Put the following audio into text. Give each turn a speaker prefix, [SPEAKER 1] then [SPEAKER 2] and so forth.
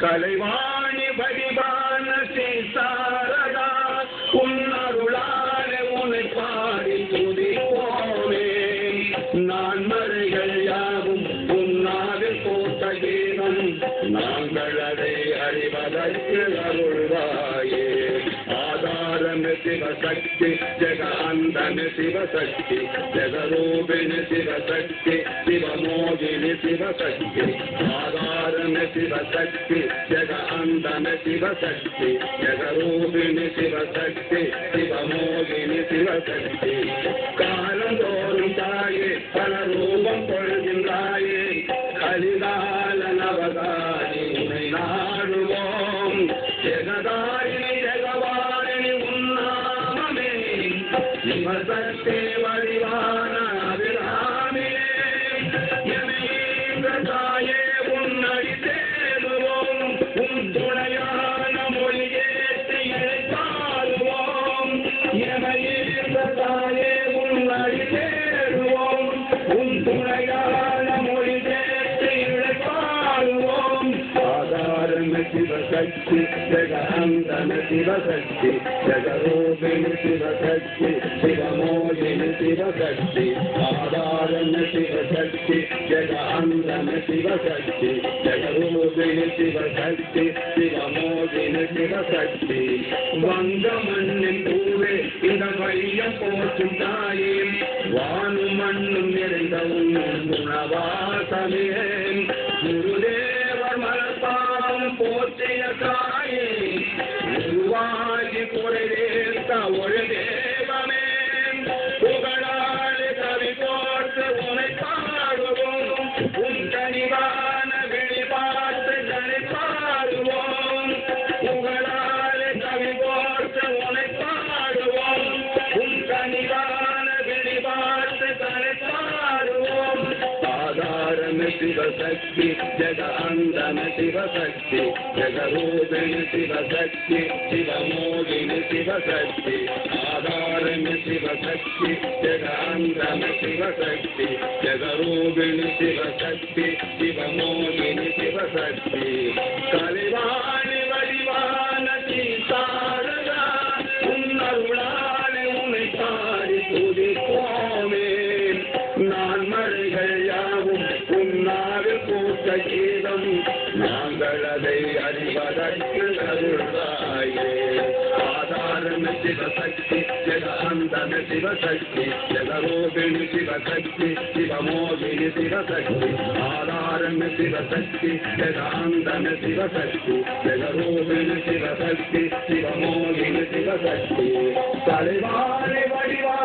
[SPEAKER 1] கலைவாணி வடிவான சாரதா உன்னருளாலே உன்னை பாடி துதிப்போமே நான் மறைகள் யாவும் உன்னாவில் போட்ட கீதம் நாங்கள் அதை அறிவதற்கு அருள்வாயே ஆதாரம் சிவசக்தி ஜெகாந்தன சிவசக்தி ஜெகரூபிணி சிவசக்தி சிவமோகினி சிவசக்தி ஆதாரம் சிவசக்தி ஜெகாந்தன சிவசக்தி ஜெகரூபிணி சிவசக்தி சிவமோகினி சிவசக்தி காலந்தோறும் தாயே பல ரூபம் கொள்கின்றாயே கலிகால நவகாரி உன்னை நாடுவோம் ஜெகதாரிணி ஜெகவாரிணி உன்னாமமே சிவசக்தி வடிவான அபிராமியே எமேந்த தாயே உன்னடி தேடுவோம் உன் துணையான மொழியேற்றி இழைப்பாடுவோம் எமேந்த தாயே உன்னடி தேடுவோம் உன் துணையான மொழியேற்றி இழைப்பாடுவோம் ஆதாரம் சிவசக்தி ஜெகாந்தன சிவசக்தி ஜெகரூபிணி சிவசக்தி சிவமோகினி சிவசக்தி ஆதாரம் சிவசக்தி ஜெகாந்தன சிவசக்தி ஜெகரூபிணி சிவசக்தி சிவமோகினி சிவசக்தி வங்க மண்ணின் பூவே இந்த மையம் போற்றும் தாயே வானும் மண்ணும் நிறைந்த உணவாசமே குருதேவர் மலர்பாதம் போற்றிய தாயே உருவாகி குறைதேத்த ஒரு தேவமே புகழாளி கவி போர்த்து உனை பாடுவோம் உன் கனிவான வெளி பார்த்து கனி பாடுவோம் புகழாளி கவி போர்த்து உனை பாடுவோம் உன் கனிவான வெளி பார்த்து கனி பாடுவோம் ஆதாரம் சிவசக்தி ஜெகாந்தன சிவசக்தி ஜெகரூபிணி சிவசக்தி சிவமோகினி சிவசக்தி ஆதாரம் சிவசக்தி ஜெகாந்தன சிவசக்தி ஜெகரூபிணி சிவசக்தி சிவமோகினி சிவசக்தி கலைவாணி வடிவான சாரதா உன்னருளாலே உன்னை பாடி துதிப்போமே நான் மறைகள் யாவும் உன்னாவில் போட்ட கீதம் நாங்கள் அதை அறிவதற்கு அருள்வாயே ஆதாரம் சிவசக்தி ஜெகாந்தன சிவசக்தி ஜெகரூபிணி சிவசக்தி சிவமோகினி சிவசக்தி ஆதாரம் சிவசக்தி ஜெகாந்தன சிவசக்தி ஜெகரூபிணி சிவசக்தி சிவமோகினி சிவசக்தி கலைவாணி வடிவா